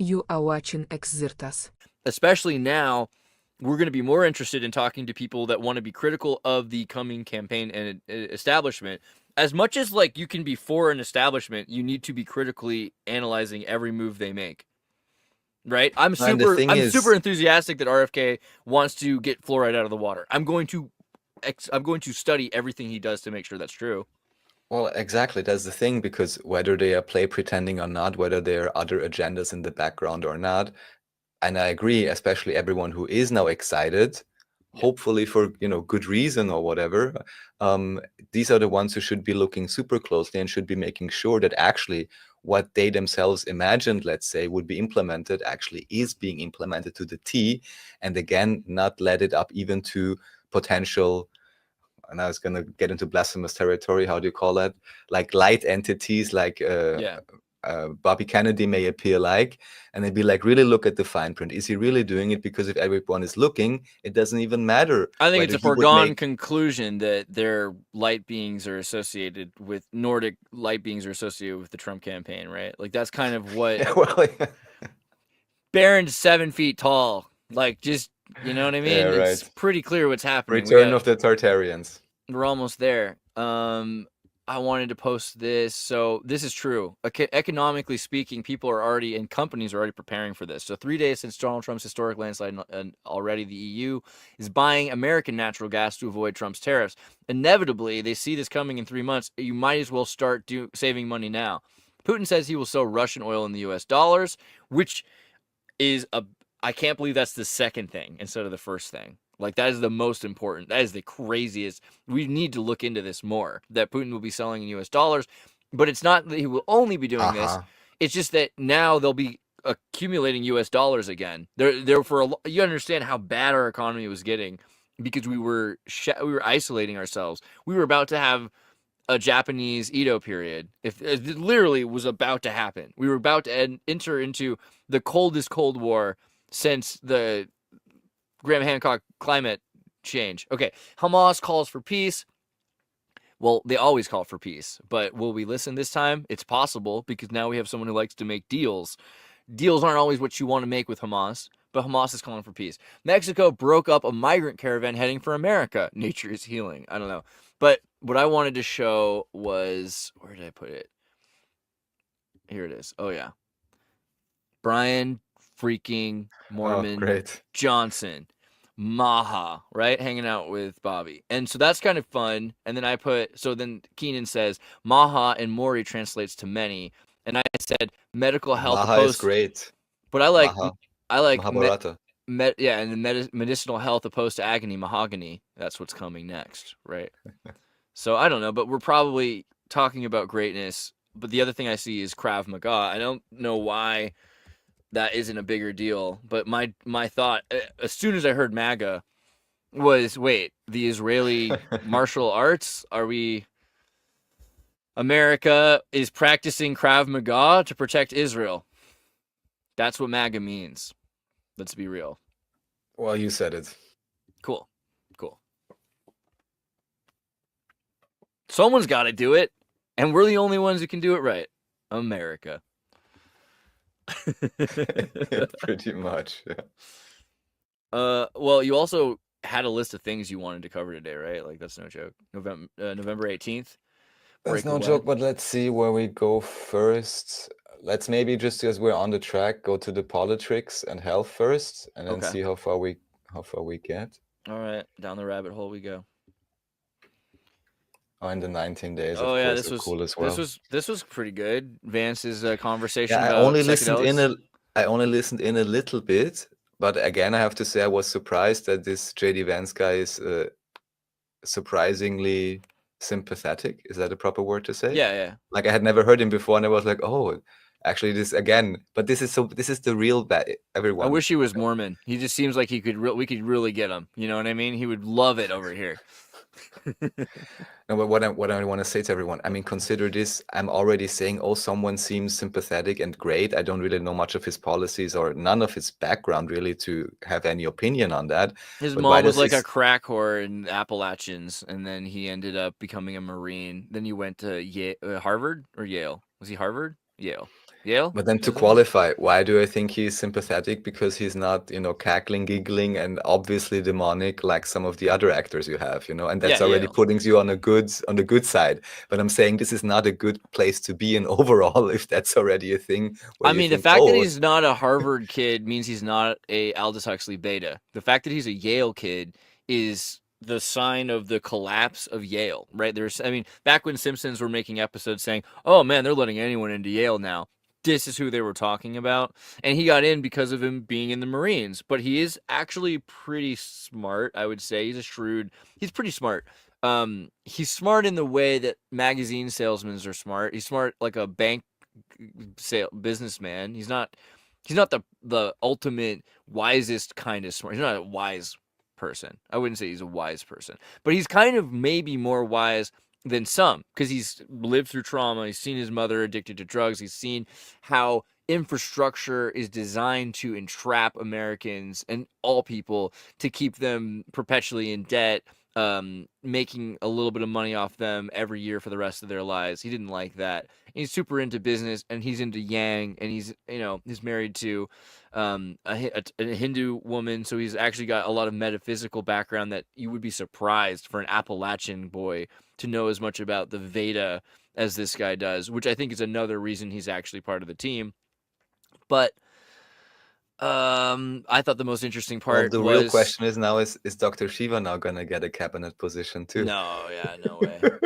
You are watching Xirtus. Especially now, we're going to be more interested in talking to people that want to be critical of the coming campaign and establishment. As much as like you can be for an establishment, you need to be critically analyzing every move they make. Right? I'm And the super thing I'm super is, enthusiastic that RFK wants to get fluoride out of the water. I'm going to study everything he does to make sure that's true. well, exactly, that's the thing, because whether they are play pretending or not, whether there are other agendas in the background or not, and I agree, especially everyone who is now excited, Yeah. hopefully for good reason or whatever, these are the ones who should be looking super closely and should be making sure that actually what they themselves imagined, let's say, would be implemented actually is being implemented to the T, and again, not let it up even to potential, and I was going to get into blasphemous territory, how do you call that? Like light entities, like Yeah. Bobby Kennedy may appear like, and they'd be like, really look at the fine print. Is he really doing it? Because if everyone is looking, it doesn't even matter I think it's whether a he would foregone make. conclusion that their light beings are associated with Nordic light beings are associated with the Trump campaign, right? Like that's kind of what Yeah, well, Barron's 7 feet tall. Like just you know what I yeah, mean? It's right. pretty clear what's happening. Return of the Tartarians. We're almost there. I wanted to post this. So this is true. Economically speaking, people are already and companies are already preparing for this. So 3 days since Donald Trump's historic landslide, and already the EU is buying American natural gas to avoid Trump's tariffs. Inevitably, they see this coming in 3 months. You might as well start saving money now. Putin says he will sell Russian oil in the U.S. dollars, which is I can't believe that's the second thing instead of the first thing. Like that is the most important. That is the craziest. We need to look into this more. That Putin will be selling in U.S. dollars, but it's not that he will only be doing this. Uh-huh. It's just that now they'll be accumulating U.S. dollars again. They're you understand how bad our economy was getting because we were isolating ourselves. We were about to have a Japanese Edo period. If it literally was about to happen, we were about to enter into the coldest Cold War since the Graham Hancock climate change. Okay, Hamas calls for peace. Well, they always call for peace, but will we listen this time? It's possible because now we have someone who likes to make deals. Deals aren't always what you want to make with Hamas, but Hamas is calling for peace. Mexico broke up a migrant caravan heading for America. Nature is healing. I don't know. But what I wanted to show was, where did I put it? Here it is. Oh, yeah. Brian freaking Mormon Great. Johnson. MAHA, right? Hanging out with Bobby. And so that's kind of fun. And then then Keenan says, MAHA and Mori translates to many. And I said, medical health Maha is opposed. great. But I like Mahabharata. and the medicinal health opposed to agony, mahogany. That's what's coming next, right? So I don't know, but we're probably talking about greatness. But the other thing I see is Krav Maga. I don't know why that isn't a bigger deal. But my thought, as soon as I heard MAGA, was wait, the Israeli martial arts? Are we? America is practicing Krav Maga to protect Israel. That's what MAGA means. Let's be real. Well, you said it. Cool. Someone's got to do it, and we're the only ones who can do it right. America. Pretty much. Yeah. Well, you also had a list of things you wanted to cover today, right? Like that's no joke. November 18th. That's no joke, but let's see where we go first. Let's maybe just as we're on the track, go to the politics and health first, and then see how far we get. All right, down the rabbit hole we go. Oh, in the 19 days, oh of yeah, course, this was cool as well. This was pretty good. Vance's conversation. Yeah, about I only listened in a little bit, but again, I have to say I was surprised that this JD Vance guy is surprisingly sympathetic. Is that a proper word to say? Yeah. Like I had never heard him before, and I was like, oh, actually, this again. But this is the real everyone. I wish he was Mormon. He just seems like we could really get him. You know what I mean? He would love it over here. No, but what I want to say to everyone, I mean, consider this. I'm already saying, oh, someone seems sympathetic and great. I don't really know much of his policies or none of his background really to have any opinion on that. His But mom was like a crack whore in Appalachians, and then he ended up becoming a Marine. Then he went to Harvard or Yale. Was he Harvard? Yale. Yale? But then to Isn't he? qualify, why do I think he's sympathetic? Because he's not, cackling, giggling, and obviously demonic like some of the other actors you have, and that's Yeah, already Yale. putting you on the good side. But I'm saying this is not a good place to be in overall if that's already a thing where I you mean, the think, fact that oh, he's not a Harvard kid means he's not a Aldous Huxley beta. The fact that he's a Yale kid is the sign of the collapse of Yale, right? Back when Simpsons were making episodes saying, "Oh man, they're letting anyone into Yale now." This is who they were talking about, and he got in because of him being in the Marines. But he is actually pretty smart, I would say. He's pretty smart. He's smart in the way that magazine salesmen are smart. He's smart like a bank businessman. He's not the ultimate wisest kind of smart. He's not a wise person. I wouldn't say he's a wise person, but he's kind of maybe more wise than some because he's lived through trauma. He's seen his mother addicted to drugs. He's seen how infrastructure is designed to entrap Americans and all people to keep them perpetually in debt, making a little bit of money off them every year for the rest of their lives. He didn't like that. He's super into business, and he's into Yang, and he's married to a Hindu woman, so he's actually got a lot of metaphysical background that you would be surprised for an Appalachian boy to know as much about the Veda as this guy does, which I think is another reason he's actually part of the team. But I thought the most interesting well, part the real was question is now is Dr. Shiva now gonna get a cabinet position too? no way. No.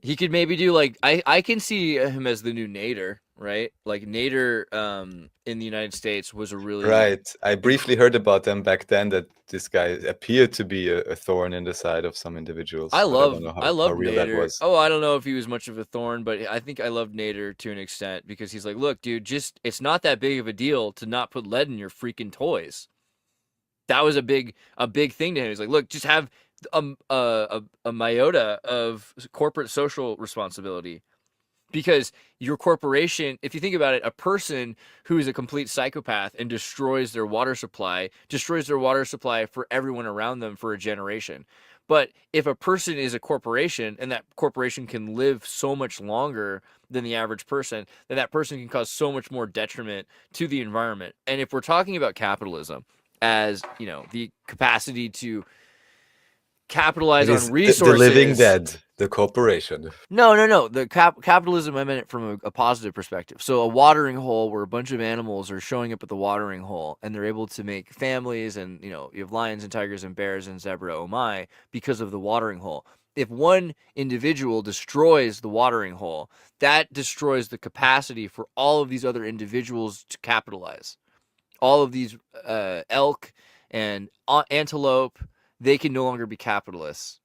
He could maybe do like I can see him as the new Nader, right? Like Nader in the United States was a really Right. I briefly heard about them back then that this guy appeared to be a thorn in the side of some individuals, I but I don't know how love real that Nader. was. Oh, I don't know if he was much of a thorn, but I think I loved Nader to an extent because he's like, look, dude, it's not that big of a deal to not put lead in your freaking toys. That was a big thing to him. He's like, look, just have a iota of corporate social responsibility. Because your corporation, if you think about it, a person who is a complete psychopath and destroys their water supply for everyone around them for a generation. But if a person is a corporation and that corporation can live so much longer than the average person, then that person can cause so much more detriment to the environment. And if we're talking about capitalism as, the capacity to capitalize It on is the living resources. dead, the corporation. No. The capitalism, I meant it from a positive perspective. So a watering hole where a bunch of animals are showing up at the watering hole and they're able to make families, and you have lions and tigers and bears and zebra, oh my, because of the watering hole. If one individual destroys the watering hole, that destroys the capacity for all of these other individuals to capitalize. All of these elk and antelope, they can no longer be capitalists,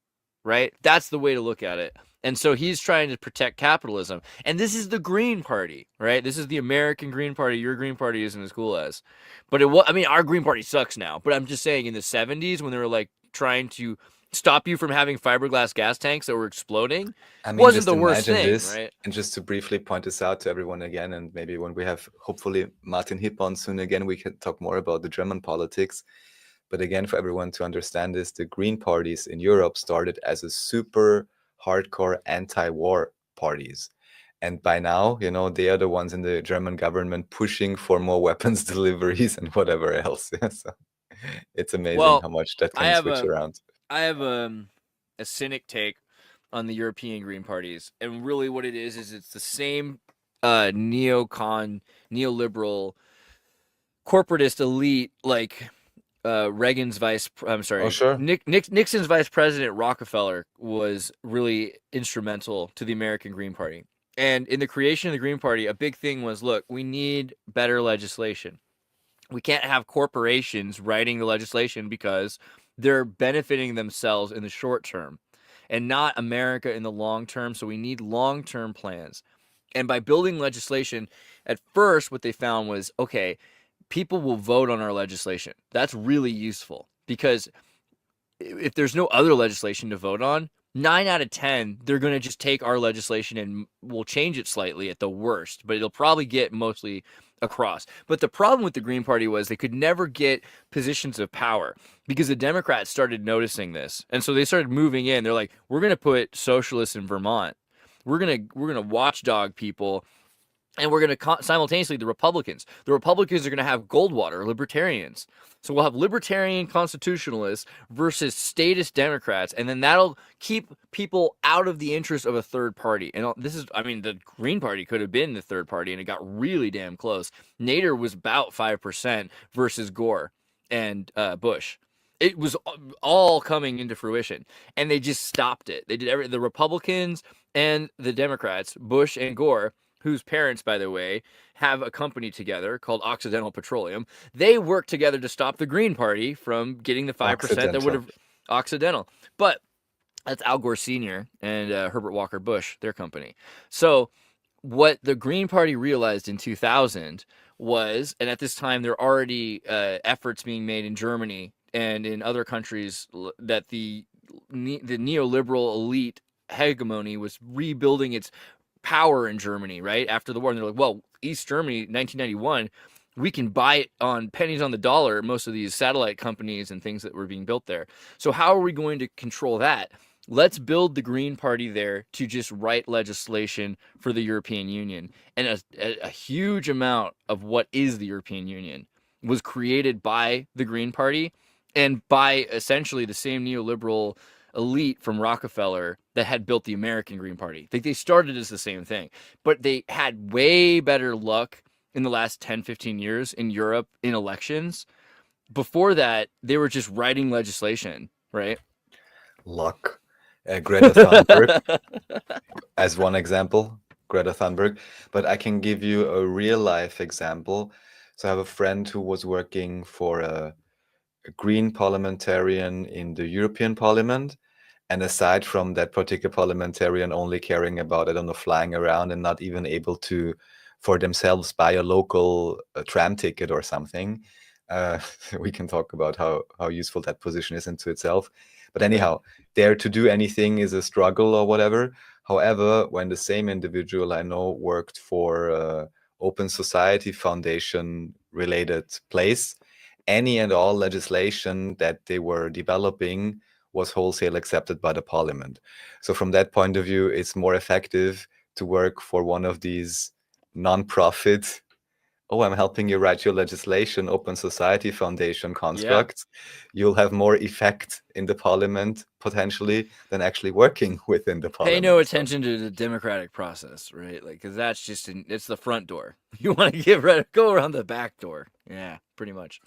right? That's the way to look at it. And so he's trying to protect capitalism. And this is the Green Party, right? This is the American Green Party. Your Green Party isn't as cool as. But our Green Party sucks now. But I'm just saying in the 70s when they were like trying to stop you from having fiberglass gas tanks that were exploding, I mean, wasn't just the worst imagine thing, this, right? and just to briefly point this out to everyone again, and maybe when we have hopefully Martin Hippon soon again, we can talk more about the German politics. But again, for everyone to understand this, the Green parties in Europe started as a super hardcore anti-war parties. And by now, they are the ones in the German government pushing for more weapons deliveries and whatever else. So it's amazing how much that can switch around. I have a cynic take on the European Green parties, and really what it is it's the same neocon, neoliberal, corporatist elite like Nixon's vice president Rockefeller was really instrumental to the American Green Party. And in the creation of the Green Party, a big thing was, look, we need better legislation. We can't have corporations writing the legislation because they're benefiting themselves in the short term and not America in the long term. So we need long-term plans. And by building legislation, at first what they found was, okay, people will vote on our legislation. That's really useful because if there's no other legislation to vote on, 9 out of 10, they're going to just take our legislation and we'll change it slightly at the worst, but it'll probably get mostly across. But the problem with the Green Party was they could never get positions of power because the Democrats started noticing this. And so they started moving in. They're like, we're going to put socialists in Vermont. We're going to watchdog people And we're going to simultaneously, the Republicans are going to have Goldwater, libertarians. So we'll have libertarian constitutionalists versus statist Democrats, and then that'll keep people out of the interest of a third party. And the Green Party could have been the third party, and it got really damn close. Nader was about 5% versus Gore and Bush. It was all coming into fruition, and they just stopped it. They did the Republicans and the Democrats, Bush and Gore, whose parents, by the way, have a company together called Occidental Petroleum. They worked together to stop the Green Party from getting the 5% that would have Occidental. But that's Al Gore Sr. and Herbert Walker Bush, their company. So what the Green Party realized in 2000 was, and at this time there are already efforts being made in Germany and in other countries, that the neoliberal elite hegemony was rebuilding its power in Germany, right after the war. And they're like, well, East Germany, 1991, we can buy it on pennies on the dollar, most of these satellite companies and things that were being built there. So how are we going to control that? Let's build the Green Party there to just write legislation for the European Union. And a huge amount of what is the European Union was created by the Green Party and by essentially the same neoliberal elite from Rockefeller that had built the American Green Party. They started as the same thing, but they had way better luck in the last 10, 15 years in Europe in elections. Before that, they were just writing legislation, right? Luck. Greta Thunberg as one example, Greta Thunberg. But I can give you a real life example. So I have a friend who was working for a Green parliamentarian in the European Parliament. And aside from that particular parliamentarian only caring about, I don't know, flying around and not even able to, for themselves, buy a local tram ticket or something, we can talk about how useful that position is into itself. But anyhow, there to do anything is a struggle or whatever. However, when the same individual I know worked for Open Society Foundation related place, any and all legislation that they were developing was wholesale accepted by the parliament. So from that point of view, it's more effective to work for one of these non-profit, I'm helping you write your legislation, Open Society Foundation constructs. Yeah. You'll have more effect in the parliament potentially than actually working within the parliament. Pay no attention to the democratic process, right? Like, because that's just it's the front door. You want to go around the back door. Yeah, pretty much.